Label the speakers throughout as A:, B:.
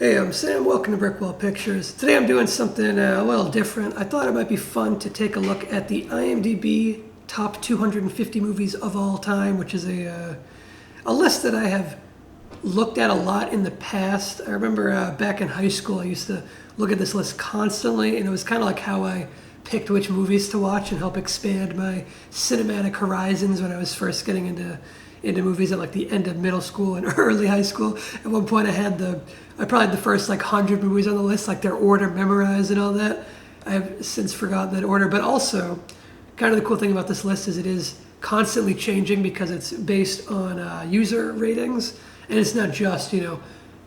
A: Hey, I'm Sam. Welcome to Brickwall Pictures. Today I'm doing something a little different. I thought it might be fun to take a look at the IMDb top 250 movies of all time, which is a list that I have looked at a lot in the past. I remember back in high school I used to look at this list constantly, and it was kind of like how I picked which movies to watch and help expand my cinematic horizons when I was first getting into movies at like the end of middle school and early high school. At one point I probably had the first like 100 movies on the list, like their order memorized and all that. I have since forgotten that order, but also kind of the cool thing about this list is it is constantly changing because it's based on user ratings, and it's not just,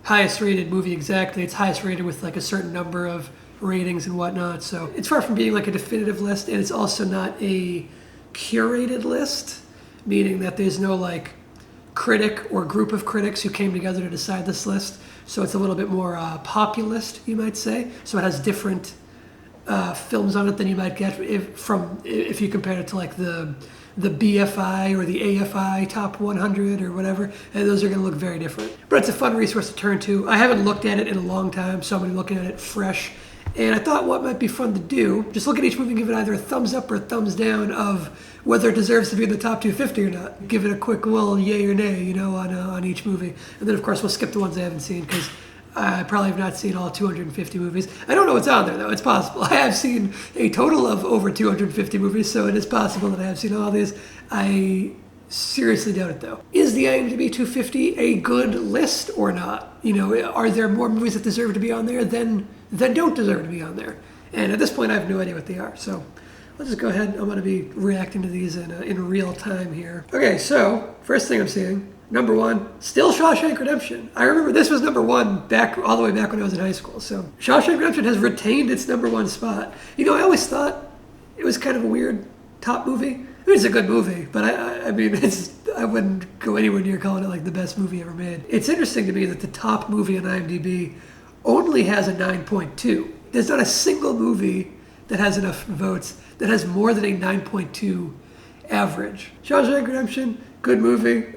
A: highest rated movie exactly. It's highest rated with like a certain number of ratings and whatnot. So it's far from being like a definitive list, and it's also not a curated list, meaning that there's no like critic or group of critics who came together to decide this list. So it's a little bit more populist, you might say. So it has different films on it than you might get if you compare it to like the BFI or the AFI top 100 or whatever, and those are going to look very different. But it's a fun resource to turn to. I haven't looked at it in a long time, so I'm going to be looking at it fresh. And I thought what might be fun to do, just look at each movie and give it either a thumbs up or a thumbs down of whether it deserves to be in the top 250 or not. Give it a quick little yay or nay, on each movie. And then, of course, we'll skip the ones I haven't seen because I probably have not seen all 250 movies. I don't know what's on there, though. It's possible. I have seen a total of over 250 movies, so it is possible that I have seen all these. I seriously doubt it, though. Is the IMDb 250 a good list or not? Are there more movies that deserve to be on there than don't deserve to be on there? And at this point, I have no idea what they are. So let's just go ahead. I'm going to be reacting to these in real time here. Okay, so first thing I'm seeing, number one, still Shawshank Redemption. I remember this was number one all the way back when I was in high school. So Shawshank Redemption has retained its number one spot. I always thought it was kind of a weird top movie. It's a good movie, but I wouldn't go anywhere near calling it like the best movie ever made. It's interesting to me that the top movie on IMDb only has a 9.2. There's not a single movie that has enough votes that has more than a 9.2 average. Shawshank Redemption, good movie.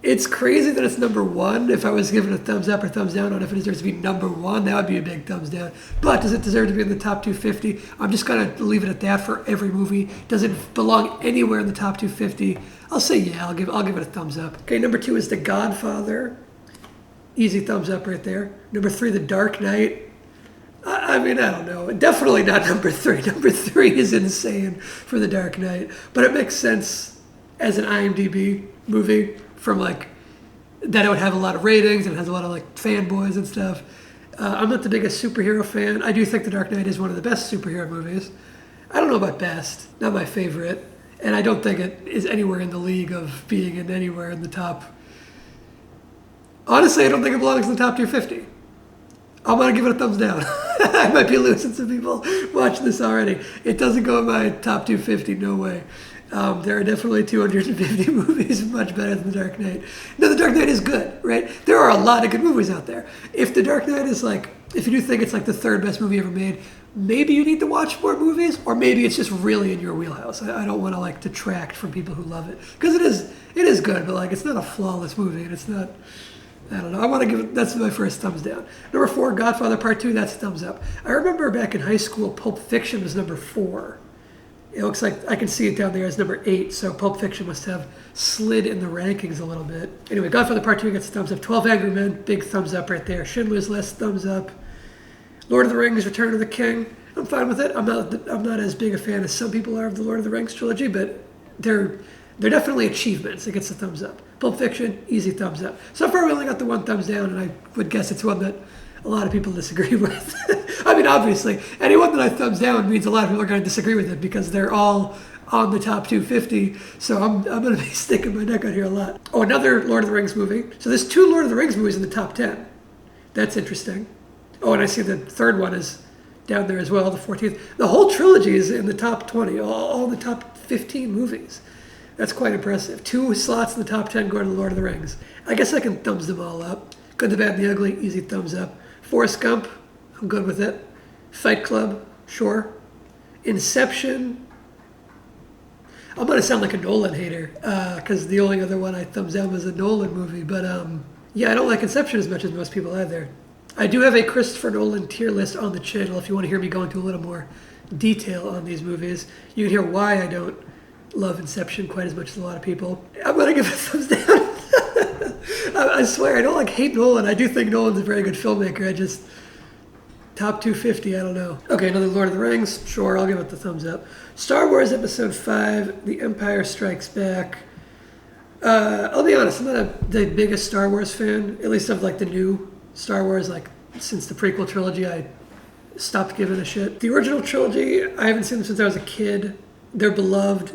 A: It's crazy that it's number one. If I was given a thumbs up or thumbs down on if it deserves to be number one, that would be a big thumbs down. But does it deserve to be in the top 250? I'm just going to leave it at that for every movie. Does it belong anywhere in the top 250? I'll say yeah, I'll give it a thumbs up. Okay, number two is The Godfather. Easy thumbs up right there. Number three, The Dark Knight. I don't know. Definitely not number three. Number three is insane for The Dark Knight. But it makes sense as an IMDb movie from like that it would have a lot of ratings and has a lot of like fanboys and stuff. I'm not the biggest superhero fan. I do think The Dark Knight is one of the best superhero movies. I don't know about best. Not my favorite. And I don't think it is anywhere in the league of being in anywhere in the top. Honestly, I don't think it belongs in the top 250. I'm going to give it a thumbs down. I might be losing some people watching this already. It doesn't go in my top 250, no way. There are definitely 250 movies much better than The Dark Knight. No, The Dark Knight is good, right? There are a lot of good movies out there. If The Dark Knight is if you do think it's like the third best movie ever made, maybe you need to watch more movies, or maybe it's just really in your wheelhouse. I don't want to detract from people who love it, because it is good, but it's not a flawless movie, and it's not. I don't know. I want to give it, that's my first thumbs down. Number four, Godfather Part 2, that's a thumbs up. I remember back in high school, Pulp Fiction was number 4. It looks like I can see it down there as number 8, so Pulp Fiction must have slid in the rankings a little bit. Anyway, Godfather Part 2 gets a thumbs up. 12 Angry Men, big thumbs up right there. Schindler's List, thumbs up. Lord of the Rings, Return of the King, I'm fine with it. I'm not as big a fan as some people are of the Lord of the Rings trilogy, but they're definitely achievements. It gets a thumbs up. Pulp Fiction, easy thumbs up. So far, we only got the one thumbs down, and I would guess it's one that a lot of people disagree with. Obviously, anyone that I thumbs down means a lot of people are going to disagree with it because they're all on the top 250. So I'm going to be sticking my neck out here a lot. Oh, another Lord of the Rings movie. So there's 2 Lord of the Rings movies in the top 10. That's interesting. Oh, and I see the third one is down there as well, the 14th. The whole trilogy is in the top 20, all the top 15 movies. That's quite impressive. 2 slots in the top 10 going to the Lord of the Rings. I guess I can thumbs them all up. Good, the Bad, and the Ugly, easy thumbs up. Forrest Gump, I'm good with it. Fight Club, sure. Inception, I'm going to sound like a Nolan hater because the only other one I thumbs down was a Nolan movie. But yeah, I don't like Inception as much as most people out there. I do have a Christopher Nolan tier list on the channel if you want to hear me go into a little more detail on these movies. You can hear why I don't love Inception quite as much as a lot of people. I'm going to give it a thumbs down. I swear, I don't like hate Nolan. I do think Nolan's a very good filmmaker. I just, top 250, I don't know. Okay, another Lord of the Rings. Sure, I'll give it the thumbs up. Star Wars Episode 5, The Empire Strikes Back. I'll be honest, I'm not the biggest Star Wars fan, at least of like the new Star Wars. Like since the prequel trilogy, I stopped giving a shit. The original trilogy, I haven't seen them since I was a kid. They're beloved.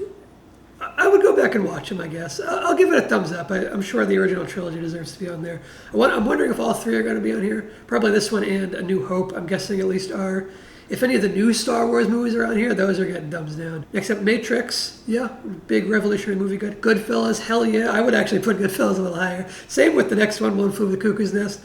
A: I would go back and watch them, I guess. I'll give it a thumbs up. I'm sure the original trilogy deserves to be on there. I'm wondering if all three are going to be on here. Probably this one and A New Hope, I'm guessing at least are. If any of the new Star Wars movies are on here, those are getting thumbs down. Except Matrix, yeah, big revolutionary movie, good. Goodfellas, hell yeah. I would actually put Goodfellas a little higher. Same with the next one, One Flew Over the Cuckoo's Nest.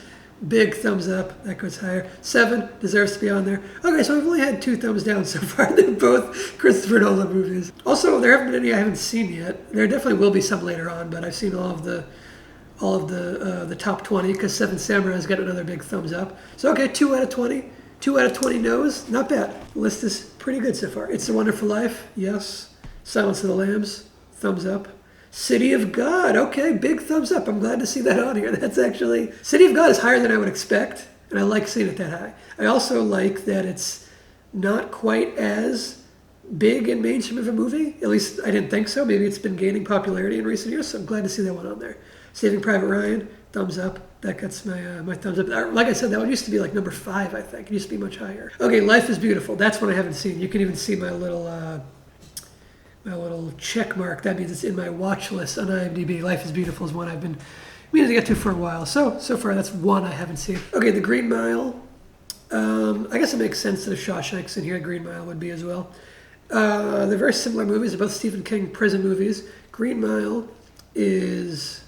A: Big thumbs up, that goes higher. 7 deserves to be on there. Okay, so we've only had 2 thumbs down so far. They're both Christopher Nolan movies. Also, there haven't been any I haven't seen yet. There definitely will be some later on, but I've seen all of the top 20 because Seven Samurai's got another big thumbs up. So okay, 2 out of 20. 2 out of 20 no's, not bad. The list is pretty good so far. It's a Wonderful Life, yes. Silence of the Lambs, thumbs up. City of God, okay, big thumbs up. I'm glad to see that on here. That's actually, City of God is higher than I would expect, and I like seeing it that high. I also like that it's not quite as big and mainstream of a movie. At least I didn't think so. Maybe it's been gaining popularity in recent years, so I'm glad to see that one on there. Saving Private Ryan, thumbs up. That gets my thumbs up. Like I said, that one used to be like number 5, I think. It used to be much higher. Okay, Life is Beautiful. That's one I haven't seen. You can even see my little check mark. That means it's in my watch list on IMDb. Life is Beautiful is one I've been meaning to get to for a while. So far, that's one I haven't seen. Okay, The Green Mile. I guess it makes sense that if Shawshank's in here, Green Mile would be as well. They're very similar movies. They're both Stephen King prison movies. Green Mile is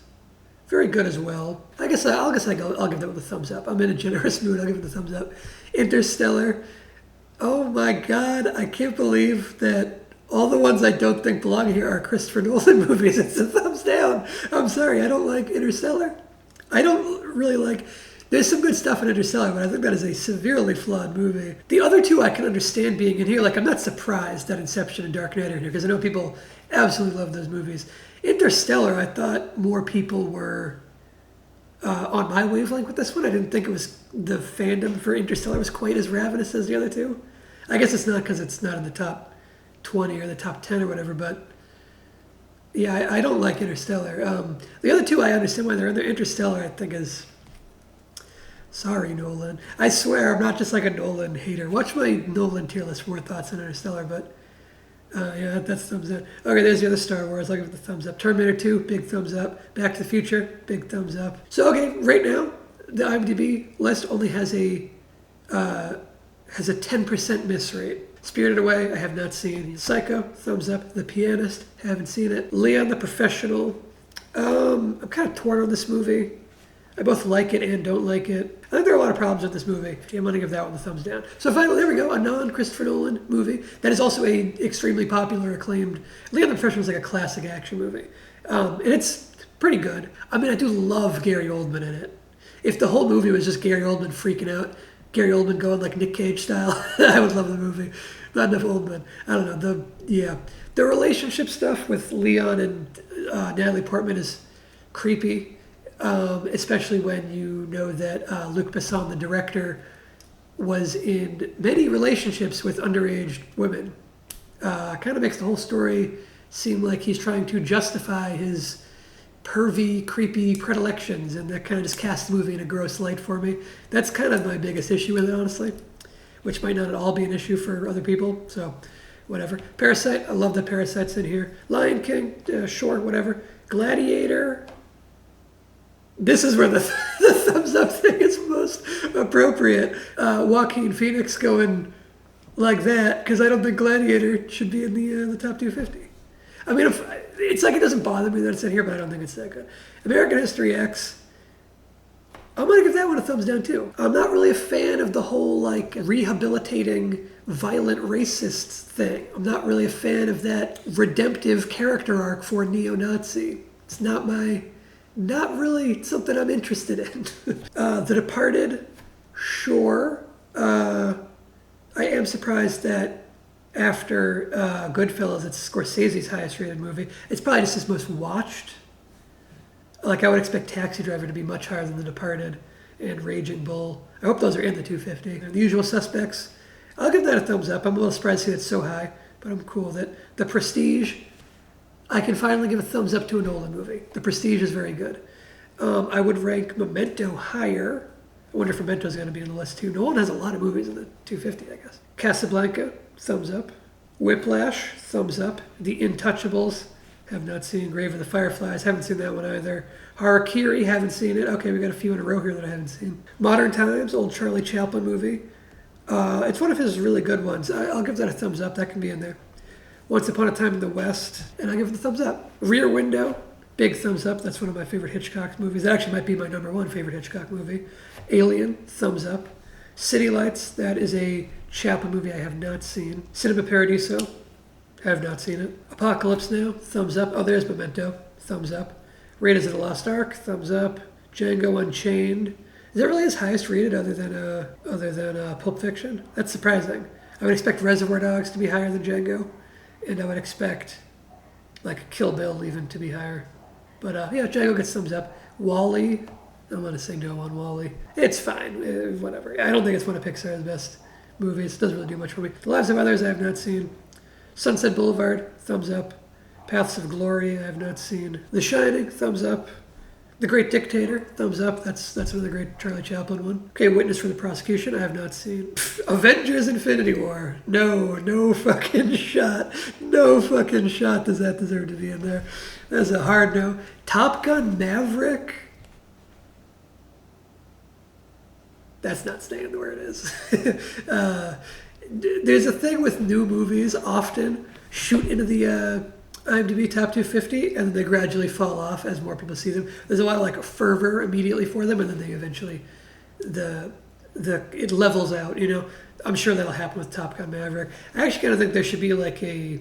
A: very good as well. I'll give that one a thumbs up. I'm in a generous mood. I'll give it a thumbs up. Interstellar. Oh my God, I can't believe that all the ones I don't think belong here are Christopher Nolan movies. It's a thumbs down. I'm sorry, I don't like Interstellar. I don't really like... There's some good stuff in Interstellar, but I think that is a severely flawed movie. The other two I can understand being in here. Like, I'm not surprised that Inception and Dark Knight are in here, because I know people absolutely love those movies. Interstellar, I thought more people were on my wavelength with this one. I didn't think it was... The fandom for Interstellar was quite as ravenous as the other two. I guess it's not because it's not in the top 20 or the top 10 or whatever, but yeah, I don't like Interstellar. The other two I understand why they're in there. Interstellar, I think, is... Sorry, Nolan. I swear, I'm not just like a Nolan hater. Watch my Nolan tier list for more thoughts on Interstellar, but yeah, that's thumbs up. Okay, there's the other Star Wars. I'll give it the thumbs up. Terminator 2, big thumbs up. Back to the Future, big thumbs up. So, okay, right now, the IMDb list only has a 10% miss rate. Spirited Away, I have not seen. Psycho, thumbs up. The Pianist, haven't seen it. Leon the Professional. I'm kind of torn on this movie. I both like it and don't like it. I think there are a lot of problems with this movie. I'm going to give that one the thumbs down. So finally, there we go, a non-Christopher Nolan movie that is also a extremely popular, acclaimed... Leon the Professional is like a classic action movie. And it's pretty good. I mean, I do love Gary Oldman in it. If the whole movie was just Gary Oldman freaking out, Gary Oldman going like Nick Cage style, I would love the movie. Not enough Oldman. I don't know. The relationship stuff with Leon and Natalie Portman is creepy. Especially when you know that Luc Besson, the director, was in many relationships with underage women. Kind of makes the whole story seem like he's trying to justify his pervy, creepy predilections, and that kind of just casts the movie in a gross light for me. That's kind of my biggest issue with it, honestly, which might not at all be an issue for other people, so whatever. Parasite, I love that Parasite's in here. Lion King, sure, whatever. Gladiator... This is where the thumbs up thing is most appropriate. Joaquin Phoenix going like that, because I don't think Gladiator should be in the top 250. I mean, it's like it doesn't bother me that it's in here, but I don't think it's that good. American History X, I'm going to give that one a thumbs down too. I'm not really a fan of the whole like rehabilitating violent racist thing. I'm not really a fan of that redemptive character arc for a neo-Nazi. It's not really something I'm interested in. The Departed, Sure. I am surprised that after Goodfellas, it's Scorsese's highest rated movie. It's probably just his most watched. Like, I would expect Taxi Driver to be much higher than The Departed and Raging Bull. I hope those are in the 250. The Usual Suspects, I'll give that a thumbs up. I'm a little surprised to see it's so high, but I'm cool with it. The Prestige, I can finally give a thumbs up to a Nolan movie. The Prestige is very good. I would rank Memento higher. I wonder if Memento's going to be on the list too. Nolan has a lot of movies in the 250, I guess. Casablanca, thumbs up. Whiplash, thumbs up. The Intouchables, have not seen. Grave of the Fireflies, haven't seen that one either. Harakiri, haven't seen it. Okay, we got a few in a row here that I haven't seen. Modern Times, old Charlie Chaplin movie. It's one of his really good ones. I'll give that a thumbs up. That can be in there. Once Upon a Time in the West, and I'll give it a thumbs up. Rear Window, big thumbs up. That's one of my favorite Hitchcock movies. That actually might be my number one favorite Hitchcock movie. Alien, thumbs up. City Lights, that is a Chaplin movie I have not seen. Cinema Paradiso, have not seen it. Apocalypse Now, thumbs up. Oh, there's Memento, thumbs up. Raiders of the Lost Ark, thumbs up. Django Unchained. Is that really his highest rated other than Pulp Fiction? That's surprising. I would expect Reservoir Dogs to be higher than Django, and I would expect like Kill Bill even to be higher. But yeah, Django gets thumbs up. Wall-E, I don't want to say no on Wall-E. It's fine, whatever. I don't think it's one of Pixar's best movies. It doesn't really do much for me. The Lives of Others I have not seen. Sunset Boulevard, thumbs up. Paths of Glory, I have not seen. The Shining, thumbs up. The Great Dictator, thumbs up. That's another great Charlie Chaplin one. Okay, Witness for the Prosecution, I have not seen. Avengers Infinity War. No fucking shot. No fucking shot does that deserve to be in there. That's a hard no. Top Gun Maverick. That's not staying where it is. There's a thing with new movies often shoot into the IMDb top 250 and then they gradually fall off as more people see them. There's a lot of like a fervor immediately for them and then they eventually it levels out, you know. I'm sure that'll happen with Top Gun Maverick. I actually kind of think there should be like a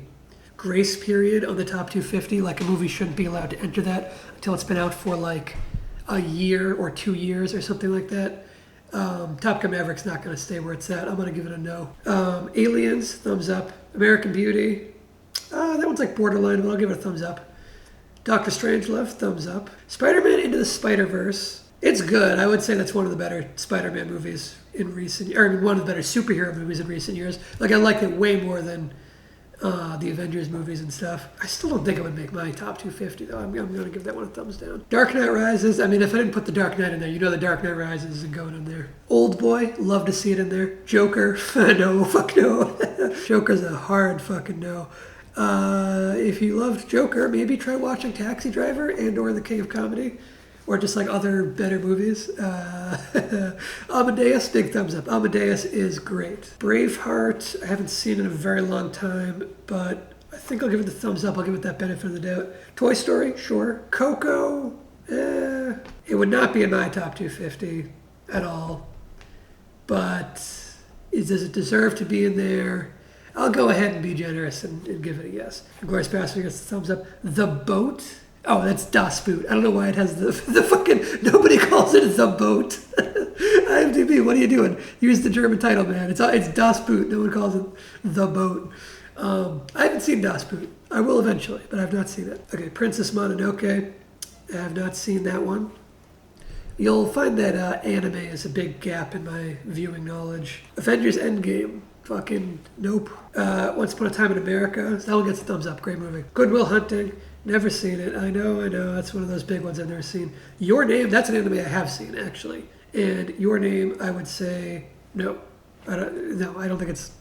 A: grace period on the top 250. Like a movie shouldn't be allowed to enter that until it's been out for like a year or 2 years or something like that. Top Gun Maverick's not going to stay where it's at. I'm going to give it a no. Aliens, thumbs up. American Beauty, that one's like borderline, but I'll give it a thumbs up. Doctor Strangelove, thumbs up. Spider-Man Into the Spider-Verse, it's good. I would say that's one of the better Spider-Man movies in recent, or one of the better superhero movies in recent years. Like I like it way more than the Avengers movies and stuff. I still don't think it would make my top 250 though. I'm going to give that one a thumbs down. Dark Knight Rises, I mean if I didn't put The Dark Knight in there, you know The Dark Knight Rises isn't going in there. Old Boy, love to see it in there. Joker, no, fuck no. Joker's a hard fucking no. If you loved Joker, maybe try watching Taxi Driver and or The King of Comedy. Or just like other better movies. Amadeus, big thumbs up. Amadeus is great. Braveheart, I haven't seen in a very long time, but I think I'll give it the thumbs up. I'll give it that benefit of the doubt. Toy Story, sure. Coco, it would not be in my top 250 at all. But does it deserve to be in there? I'll go ahead and be generous and give it a yes. Glorious Bastard gets the thumbs up. The Boat. Oh, that's Das Boot. I don't know why it has the fucking... Nobody calls it The Boat. IMDb, what are you doing? Use the German title, man. It's Das Boot. No one calls it The Boat. I haven't seen Das Boot. I will eventually, but I've not seen it. Okay, Princess Mononoke. I have not seen that one. You'll find that anime is a big gap in my viewing knowledge. Avengers Endgame. Fucking nope. Once Upon a Time in America. That one gets a thumbs up. Great movie. Good Will Hunting. Never seen it. I know. That's one of those big ones I've never seen. Your Name, that's an anime I have seen, actually. And Your Name, I would say no. I don't think it's...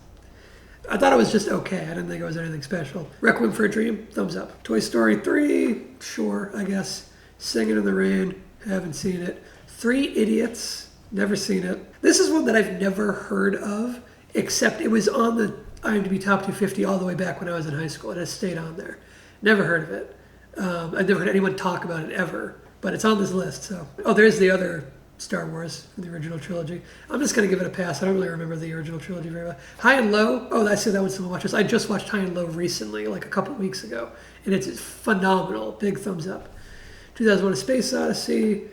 A: I thought it was just okay. I didn't think it was anything special. Requiem for a Dream, thumbs up. Toy Story 3, sure, I guess. Singing in the Rain, haven't seen it. 3 Idiots, never seen it. This is one that I've never heard of, except it was on the IMDb Top 250 all the way back when I was in high school. It has stayed on there. Never heard of it. I've never heard anyone talk about it ever, but it's on this list. So, there's the other Star Wars from the original trilogy. I'm just going to give it a pass. I don't really remember the original trilogy very well. High and Low. Oh, I see that one someone watches. I just watched High and Low recently, like a couple weeks ago, and it's phenomenal. Big thumbs up. 2001: A Space Odyssey.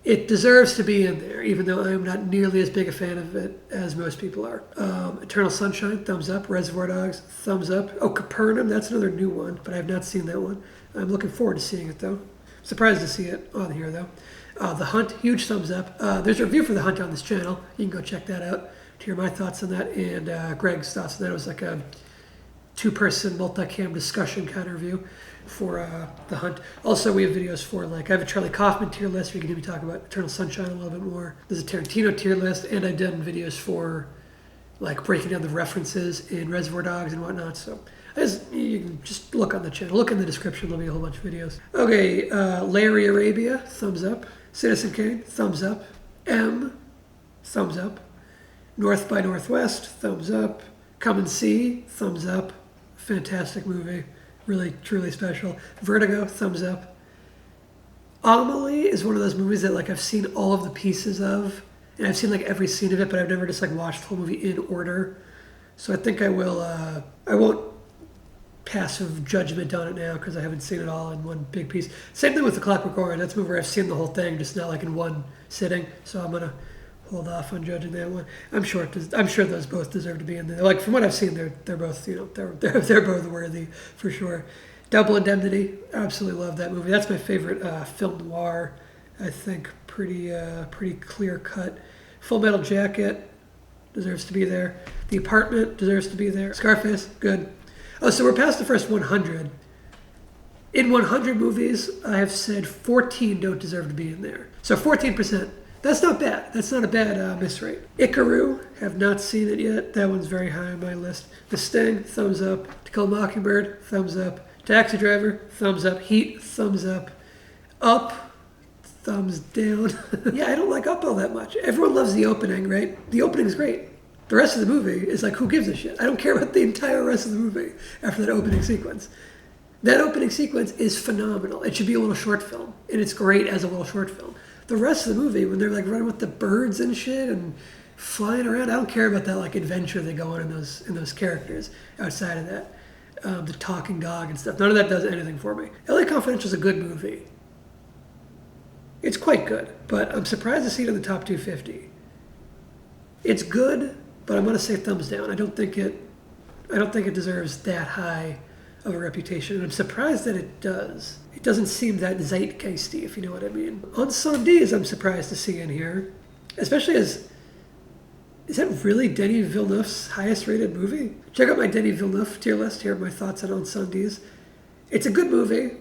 A: It deserves to be in there, even though I am not nearly as big a fan of it as most people are. Eternal Sunshine, thumbs up. Reservoir Dogs, thumbs up. Oh, Capernaum, that's another new one, but I have not seen that one. I'm looking forward to seeing it, though. Surprised to see it on here, though. The Hunt, huge thumbs up. There's a review for The Hunt on this channel. You can go check that out to hear my thoughts on that and Greg's thoughts on that. It was like a two-person multi-cam discussion kind of review for The Hunt. Also, we have videos for, like, I have a Charlie Kaufman tier list where you can hear me talk about Eternal Sunshine a little bit more. There's a Tarantino tier list, and I've done videos for, like, breaking down the references in Reservoir Dogs and whatnot. So you can just look on the channel. Look in the description. There'll be a whole bunch of videos. Okay, Larry Arabia, thumbs up. Citizen Kane, thumbs up. M, thumbs up. North by Northwest, thumbs up. Come and See, thumbs up. Fantastic movie. Really, truly special. Vertigo, thumbs up. Amelie is one of those movies that, like, I've seen all of the pieces of, and I've seen, like, every scene of it, but I've never just, like, watched the whole movie in order. So I think I will, I won't passive judgment on it now because I haven't seen it all in one big piece. Same thing with The Clockwork Orange. That's a movie where I've seen the whole thing, just not, like, in one sitting. So I'm going to hold off on judging that one. I'm sure those both deserve to be in there. Like, from what I've seen, they're both, you know, they're both worthy for sure. Double Indemnity, absolutely love that movie. That's my favorite film noir. I think pretty clear cut. Full Metal Jacket deserves to be there. The Apartment deserves to be there. Scarface, good. Oh, so we're past the first 100. In 100 movies, I have said 14 don't deserve to be in there. So 14%. That's not bad. That's not a bad miss rate. Ikaru, have not seen it yet. That one's very high on my list. The Sting, thumbs up. To Kill a Mockingbird, thumbs up. Taxi Driver, thumbs up. Heat, thumbs up. Up, thumbs down. Yeah, I don't like Up all that much. Everyone loves the opening, right? The opening's great. The rest of the movie is like, who gives a shit? I don't care about the entire rest of the movie after that opening sequence. That opening sequence is phenomenal. It should be a little short film, and it's great as a little short film. The rest of the movie, when they're, like, running with the birds and shit and flying around, I don't care about that, like, adventure they go on in those characters outside of that. The talking dog and stuff. None of that does anything for me. LA Confidential is a good movie. It's quite good, but I'm surprised to see it in the top 250. It's good, but I'm going to say thumbs down. I don't think it deserves that high of a reputation, and I'm surprised that it does. It doesn't seem that zeitgeisty, if you know what I mean. Ensembles, I'm surprised to see in here, especially as, is that really Denis Villeneuve's highest rated movie? Check out my Denis Villeneuve tier list. Here are my thoughts on Ensembles. It's a good movie.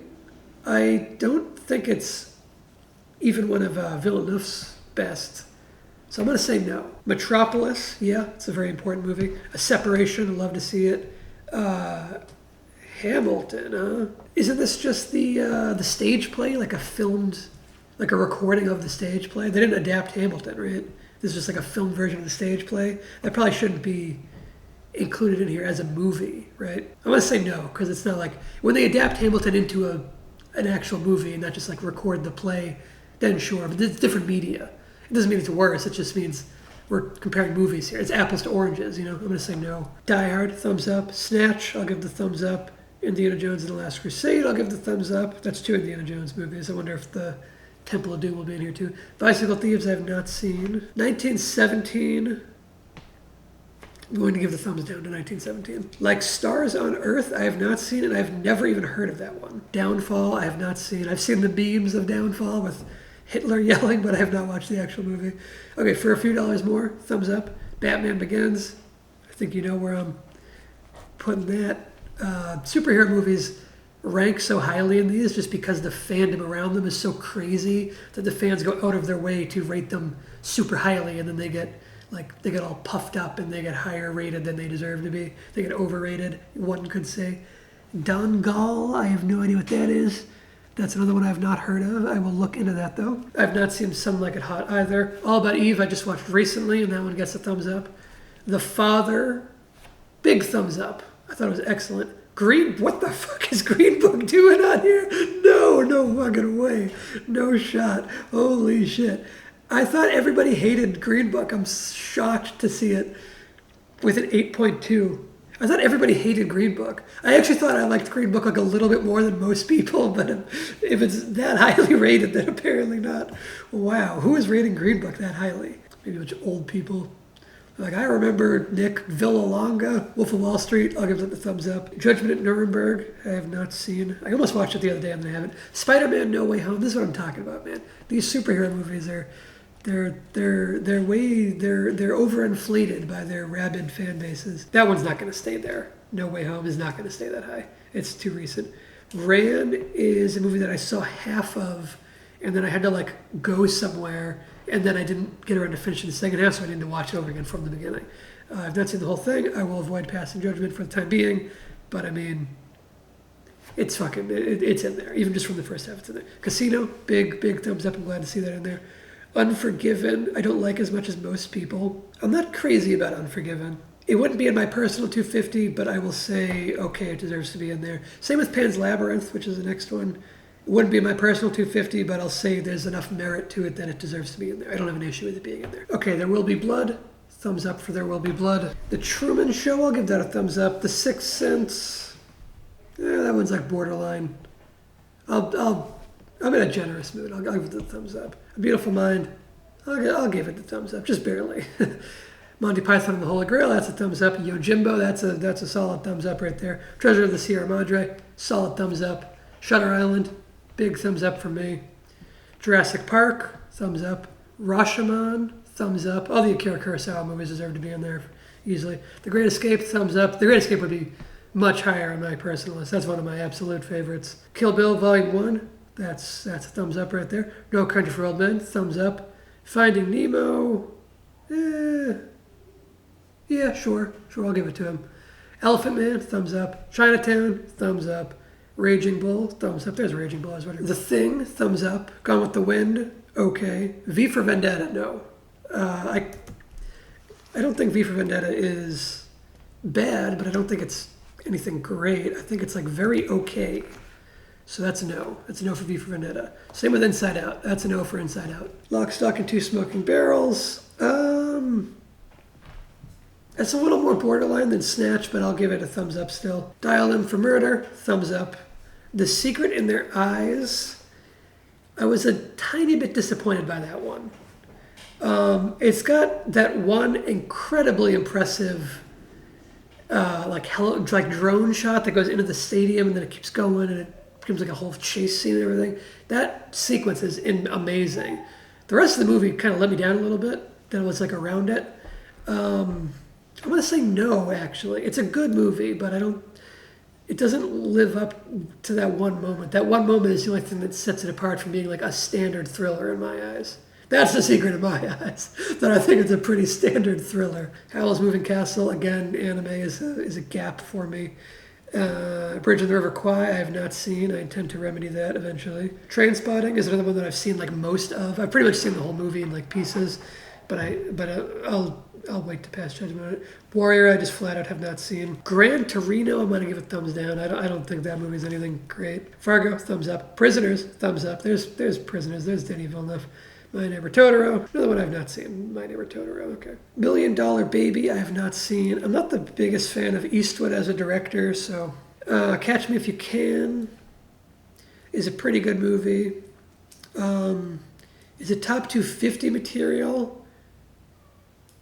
A: I don't think it's even one of Villeneuve's best. So I'm going to say no. Metropolis, yeah, it's a very important movie. A Separation, I'd love to see it. Hamilton, isn't this just the stage play, like a recording of the stage play? They didn't adapt Hamilton, right? This is just like a film version of the stage play. That probably shouldn't be included in here as a movie, right? I'm going to say no, because it's not like, when they adapt Hamilton into an actual movie and not just, like, record the play, then sure, but it's different media. It doesn't mean it's worse, it just means we're comparing movies here. It's apples to oranges, you know? I'm going to say no. Die Hard, thumbs up. Snatch, I'll give the thumbs up. Indiana Jones and the Last Crusade, I'll give the thumbs up. That's 2 Indiana Jones movies. I wonder if the Temple of Doom will be in here too. Bicycle Thieves, I have not seen. 1917, I'm going to give the thumbs down to 1917. Like Stars on Earth, I have not seen it. I've never even heard of that one. Downfall, I have not seen. I've seen the memes of Downfall with Hitler yelling, but I have not watched the actual movie. Okay, for a few dollars more, thumbs up. Batman Begins, I think you know where I'm putting that. Superhero movies rank so highly in these just because the fandom around them is so crazy that the fans go out of their way to rate them super highly, and then they get all puffed up and they get higher rated than they deserve to be. They get overrated, one could say. Dongal, I have no idea what that is. That's another one I've not heard of. I will look into that, though. I've not seen Some Like It Hot either. All About Eve I just watched recently, and that one gets a thumbs up. The Father, big thumbs up. I thought it was excellent. What the fuck is Green Book doing on here? No fucking way. No shot. Holy shit. I thought everybody hated Green Book. I'm shocked to see it with an 8.2. I thought everybody hated Green Book. I actually thought I liked Green Book like a little bit more than most people, but if it's that highly rated, then apparently not. Wow, who is rating Green Book that highly? Maybe a bunch of old people. Like, I remember Nick Villalonga, Wolf of Wall Street. I'll give it a thumbs up. Judgment at Nuremberg, I have not seen. I almost watched it the other day and I haven't. Spider-Man: No Way Home. This is what I'm talking about, man. These superhero movies they're overinflated by their rabid fan bases. That one's not going to stay there. No Way Home is not going to stay that high. It's too recent. Ran is a movie that I saw half of, and then I had to like go somewhere, and then I didn't get around to finishing the second half, so I needed to watch it over again from the beginning. I've not seen the whole thing. I will avoid passing judgment for the time being, but I mean, it's it's in there. Even just from the first half, it's in there. Casino, big thumbs up. I'm glad to see that in there. Unforgiven, I don't like as much as most people. I'm not crazy about Unforgiven. It wouldn't be in my personal 250, but I will say, okay, it deserves to be in there. Same with Pan's Labyrinth, which is the next one. It wouldn't be in my personal 250, but I'll say there's enough merit to it that it deserves to be in there. I don't have an issue with it being in there. Okay, There Will Be Blood. Thumbs up for There Will Be Blood. The Truman Show, I'll give that a thumbs up. The Sixth Sense, that one's like borderline. I'm in a generous mood. I'll give it the thumbs up. A Beautiful Mind, I'll give it the thumbs up, just barely. Monty Python and the Holy Grail, that's a thumbs up. Yojimbo, that's a solid thumbs up right there. Treasure of the Sierra Madre, solid thumbs up. Shutter Island, big thumbs up from me. Jurassic Park, thumbs up. Rashomon, thumbs up. All the Akira Kurosawa movies deserve to be in there easily. The Great Escape, thumbs up. The Great Escape would be much higher on my personal list. That's one of my absolute favorites. Kill Bill Volume 1, that's a thumbs up right there. No Country for Old Men, thumbs up. Finding Nemo, yeah, sure, I'll give it to him. Elephant Man, thumbs up. Chinatown, thumbs up. Raging Bull, thumbs up. There's Raging Bull. The Thing, thumbs up. Gone with the Wind, okay. V for Vendetta, no. I don't think V for Vendetta is bad, but I don't think it's anything great. I think it's like very okay. So that's a no. That's a no for V for Vendetta. Same with Inside Out. That's a no for Inside Out. Lock, Stock, and Two Smoking Barrels. That's a little more borderline than Snatch, but I'll give it a thumbs up still. Dial M for Murder, thumbs up. The Secret in Their Eyes, I was a tiny bit disappointed by that one. It's got that one incredibly impressive like drone shot that goes into the stadium and then it keeps going and it becomes like a whole chase scene and everything. That sequence is amazing. The rest of the movie kind of let me down a little bit. That was like around it. I'm going to say no, actually. It's a good movie, but it doesn't live up to that one moment. That one moment is the only thing that sets it apart from being like a standard thriller in my eyes. That's The Secret in my eyes. That I think it's a pretty standard thriller. Howl's Moving Castle, again, anime is a gap for me. Bridge on the River Kwai, I have not seen. I intend to remedy that eventually. Trainspotting is another one that I've seen like most of. I've pretty much seen the whole movie in like pieces, but I'll wait to pass judgment on it. Warrior, I just flat out have not seen. Gran Torino, I'm gonna give it thumbs down. I don't think that movie's anything great. Fargo, thumbs up. Prisoners, thumbs up. There's Prisoners. There's Denis Villeneuve. My Neighbor Totoro, another one I've not seen. My Neighbor Totoro, okay. $1 Million Baby, I have not seen. I'm not the biggest fan of Eastwood as a director, so Catch Me If You Can is a pretty good movie. Is it top 250 material?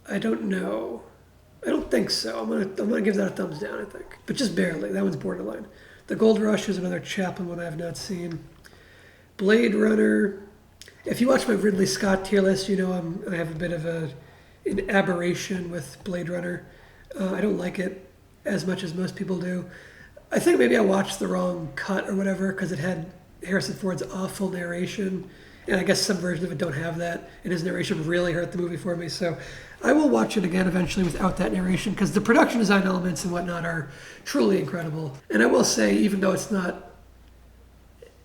A: I don't know. I don't think so. I'm gonna give that a thumbs down, I think. But just barely. That one's borderline. The Gold Rush is another Chaplin one I have not seen. Blade Runner. If you watch my Ridley Scott tier list, you know I have a bit of an aberration with Blade Runner. I don't like it as much as most people do. I think maybe I watched the wrong cut or whatever because it had Harrison Ford's awful narration. And I guess some versions of it don't have that. And his narration really hurt the movie for me. So I will watch it again eventually without that narration because the production design elements and whatnot are truly incredible. And I will say, even though it's not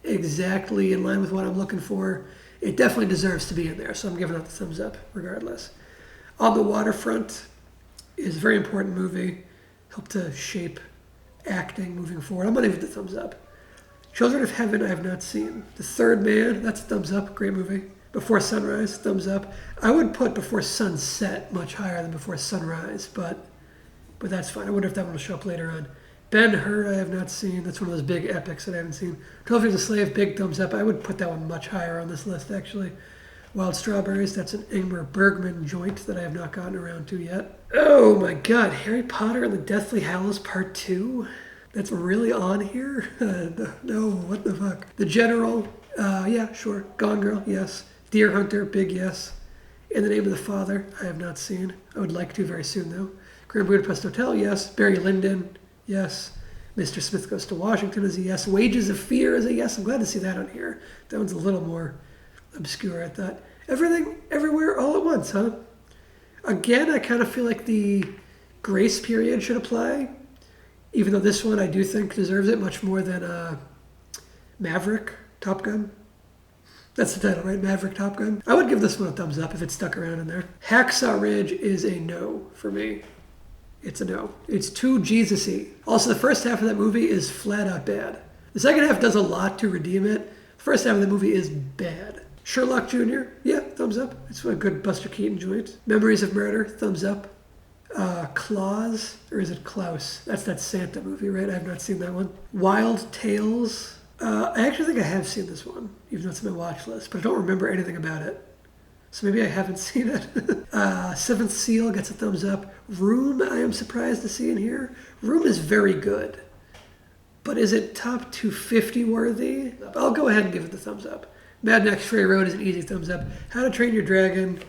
A: exactly in line with what I'm looking for, it definitely deserves to be in there. So I'm giving it the thumbs up regardless. On the Waterfront is a very important movie. Helped to shape acting moving forward. I'm going to give it the thumbs up. Children of Heaven, I have not seen. The Third Man, that's a thumbs up. Great movie. Before Sunrise, thumbs up. I would put Before Sunset much higher than Before Sunrise, but but that's fine. I wonder if that one will show up later on. Ben-Hur I have not seen. That's one of those big epics that I haven't seen. 12 Years a Slave, big thumbs up. I would put that one much higher on this list, actually. Wild Strawberries, that's an Ingmar Bergman joint that I have not gotten around to yet. Oh my god, Harry Potter and the Deathly Hallows Part 2? That's really on here? No, what the fuck? The General, yeah, sure. Gone Girl, yes. Deer Hunter, big yes. In the Name of the Father, I have not seen. I would like to very soon, though. Grand Budapest Hotel, yes. Barry Lyndon, yes. Mr. Smith Goes to Washington is a yes. Wages of Fear is a yes. I'm glad to see that on here. That one's a little more obscure, I thought. Everything, Everywhere, All at Once, huh? Again, I kind of feel like the grace period should apply, even though this one I do think deserves it much more than Maverick, Top Gun. That's the title, right? Maverick, Top Gun. I would give this one a thumbs up if it stuck around in there. Hacksaw Ridge is a no for me. It's a no. It's too Jesus-y. Also, the first half of that movie is flat out bad. The second half does a lot to redeem it. The first half of the movie is bad. Sherlock Jr., yeah, thumbs up. It's a good Buster Keaton joint. Memories of Murder, thumbs up. Claus, or is it Klaus? That's that Santa movie, right? I have not seen that one. Wild Tales. I actually think I have seen this one, even though it's on my watch list, but I don't remember anything about it. So maybe I haven't seen it. Seventh Seal gets a thumbs up. Room, I am surprised to see in here. Room is very good. But is it top 250 worthy? I'll go ahead and give it the thumbs up. Mad Max Fury Road is an easy thumbs up. How to Train Your Dragon,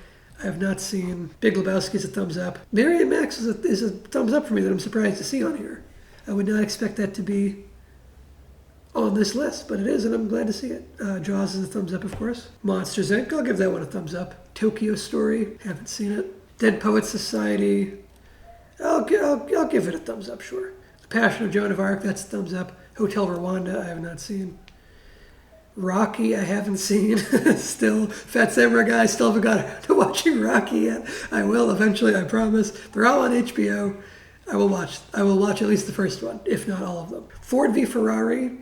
A: I have not seen. Big Lebowski is a thumbs up. Mary and Max is a thumbs up for me that I'm surprised to see on here. I would not expect that to be on this list, but it is, and I'm glad to see it. Jaws is a thumbs up, of course. Monsters, Inc., I'll give that one a thumbs up. Tokyo Story, haven't seen it. Dead Poets Society, I'll give it a thumbs up, sure. The Passion of Joan of Arc, that's a thumbs up. Hotel Rwanda, I have not seen. Rocky, I haven't seen. Still, Fat Samurai Guy, still haven't got to watching Rocky yet. I will eventually, I promise. They're all on HBO. I will watch at least the first one, if not all of them. Ford v Ferrari,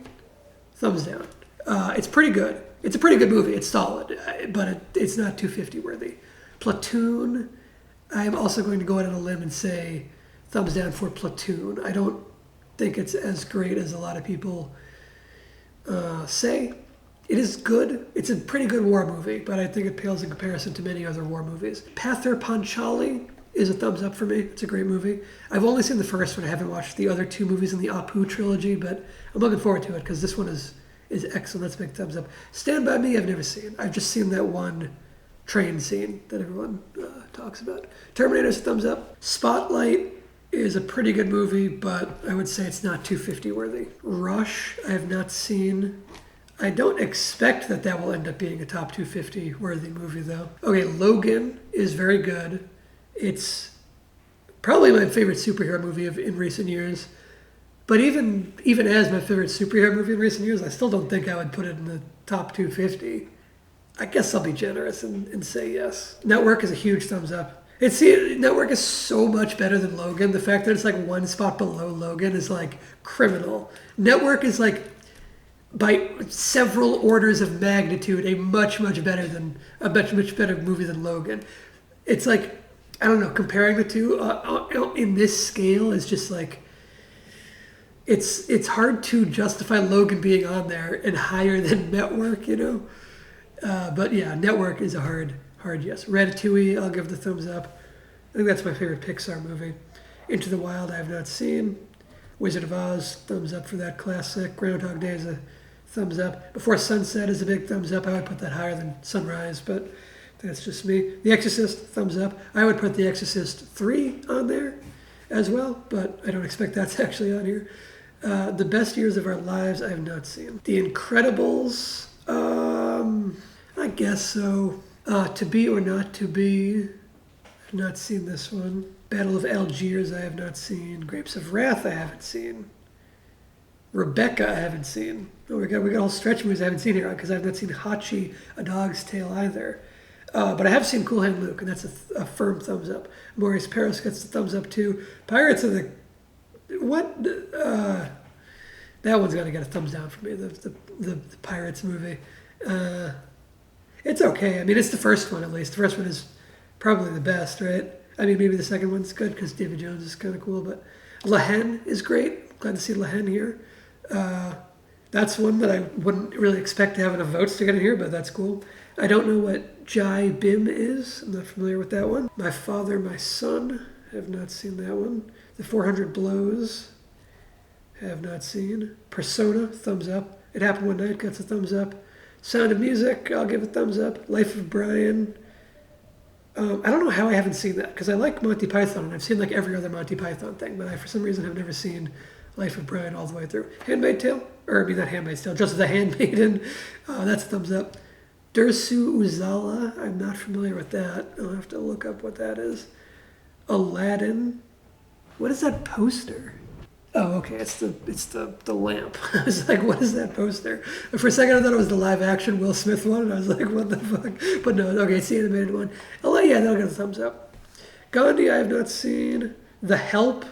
A: thumbs down. It's pretty good. It's a pretty good movie. It's solid, but it's not 250 worthy. Platoon, I am also going to go out on a limb and say thumbs down for Platoon. I don't think it's as great as a lot of people say. It is good. It's a pretty good war movie, but I think it pales in comparison to many other war movies. Pather Panchali is a thumbs up for me. It's a great movie. I've only seen the first one. I haven't watched the other two movies in the Apu trilogy, but I'm looking forward to it because this one is excellent. That's a big thumbs up. Stand By Me, I've never seen. I've just seen that one train scene that everyone talks about. Terminator's a thumbs up. Spotlight is a pretty good movie, but I would say it's not 250 worthy. Rush, I have not seen. I don't expect that will end up being a top 250 worthy movie, though. Okay, Logan is very good. It's probably my favorite superhero movie in recent years. But even as my favorite superhero movie in recent years, I still don't think I would put it in the top 250. I guess I'll be generous and say yes. Network is a huge thumbs up. Network is so much better than Logan. The fact that it's like one spot below Logan is like criminal. Network is like, by several orders of magnitude, a much better movie than Logan. It's like, I don't know, comparing the two in this scale is just like, it's hard to justify Logan being on there and higher than Network, you know. But yeah, Network is a hard yes. Ratatouille, I'll give the thumbs up. I think that's my favorite Pixar movie. Into the Wild, I have not seen. Wizard of Oz, thumbs up for that classic. Groundhog Day is a thumbs up. Before Sunset is a big thumbs up. I would put that higher than Sunrise, but that's just me. The Exorcist, thumbs up. I would put The Exorcist 3 on there as well, but I don't expect that's actually on here. The Best Years of Our Lives, I have not seen. The Incredibles, I guess so. To Be or Not to Be, I've not seen this one. Battle of Algiers, I have not seen. Grapes of Wrath, I haven't seen. Rebecca, I haven't seen. Oh, we got a whole stretch of movies I haven't seen here because I've not seen Hachi, A Dog's Tale either. But I have seen Cool Hand Luke, and that's a firm thumbs up. Maurice Paris gets the thumbs up too. Pirates of the... What? That one's got to get a thumbs down for me, the Pirates movie. It's okay. I mean, it's the first one at least. The first one is probably the best, right? I mean, maybe the second one's good because David Jones is kind of cool, but La Haine is great. Glad to see La Haine here. That's one that I wouldn't really expect to have enough votes to get in here, but that's cool. I don't know what Jai Bim is. I'm not familiar with that one. My Father, My Son. Have not seen that one. The 400 Blows. Have not seen. Persona, thumbs up. It Happened One Night, gets a thumbs up. Sound of Music, I'll give a thumbs up. Life of Brian. I don't know how I haven't seen that, because I like Monty Python, and I've seen like every other Monty Python thing, but I, for some reason, have never seen Life of Brian all the way through. Handmaid's Tale, or I mean not Handmaid's Tale, just The Handmaiden. That's a thumbs up. Dersu Uzala, I'm not familiar with that. I'll have to look up what that is. Aladdin. What is that poster? Oh, okay, it's the lamp. I was like, what is that poster? And for a second I thought it was the live action Will Smith one, and I was like, what the fuck? But no, okay, it's the animated one. Oh yeah, that'll get a thumbs up. Gandhi, I have not seen. The Help.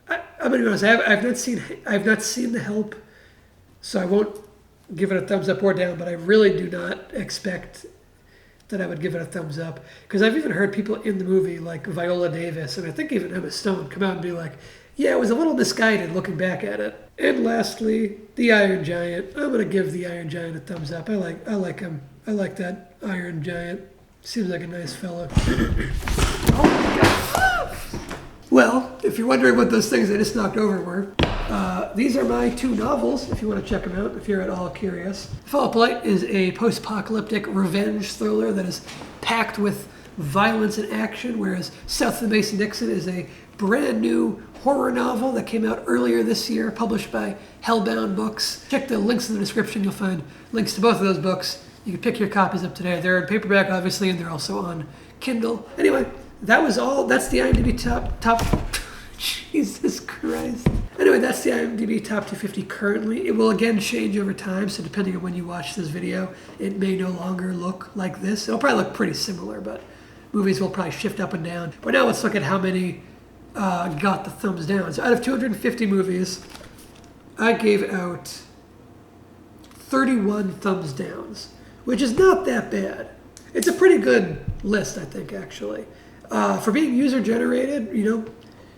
A: I'm gonna be honest, I've not seen The Help, so I won't give it a thumbs up or down, but I really do not expect that I would give it a thumbs up, because I've even heard people in the movie like Viola Davis and I think even Emma Stone come out and be like, yeah, it was a little misguided looking back at it. And lastly, The Iron Giant. I'm gonna give The Iron Giant a thumbs up. I like him. I like that Iron Giant. Seems like a nice fella. Oh my god. Well, if you're wondering what those things I just knocked over were, these are my 2 novels, if you want to check them out, if you're at all curious. Fall Out Boy is a post-apocalyptic revenge thriller that is packed with violence and action, whereas South of the Mason-Dixon is a brand new horror novel that came out earlier this year, published by Hellbound Books. Check the links in the description. You'll find links to both of those books. You can pick your copies up today. They're in paperback, obviously, and they're also on Kindle. Anyway, that was all. That's the IMDb top. Jesus Christ. Anyway, that's the IMDb top 250 currently. It will again change over time, so depending on when you watch this video, it may no longer look like this. It'll probably look pretty similar, but movies will probably shift up and down. But now let's look at how many got the thumbs down. So out of 250 movies, I gave out 31 thumbs downs, which is not that bad. It's a pretty good list, I think, actually. For being user-generated, you know,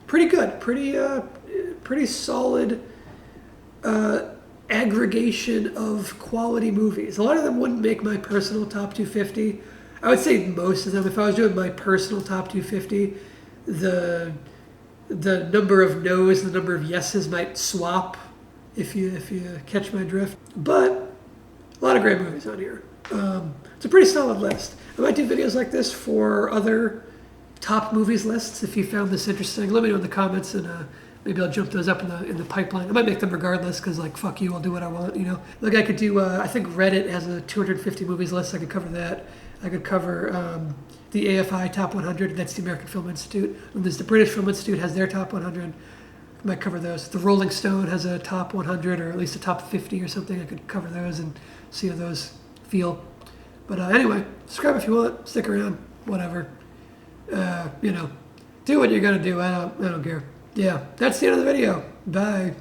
A: pretty good. Pretty solid aggregation of quality movies. A lot of them wouldn't make my personal top 250. I would say most of them, if I was doing my personal top 250, the number of no's and the number of yeses might swap, if you catch my drift. But a lot of great movies on here. It's a pretty solid list. I might do videos like this for other top movies lists. If you found this interesting, let me know in the comments, and maybe I'll jump those up in the pipeline. I might make them regardless, because like fuck you, I'll do what I want, you know. Like I could do, I think Reddit has a 250 movies list. I could cover that. I could cover the AFI Top 100. That's the American Film Institute. And there's the British Film Institute has their Top 100. I might cover those. The Rolling Stone has a Top 100, or at least a Top 50 or something. I could cover those and see how those feel. But anyway, subscribe if you want. Stick around. Whatever. You know, do what you're gonna do. I don't care. Yeah, that's the end of the video. Bye.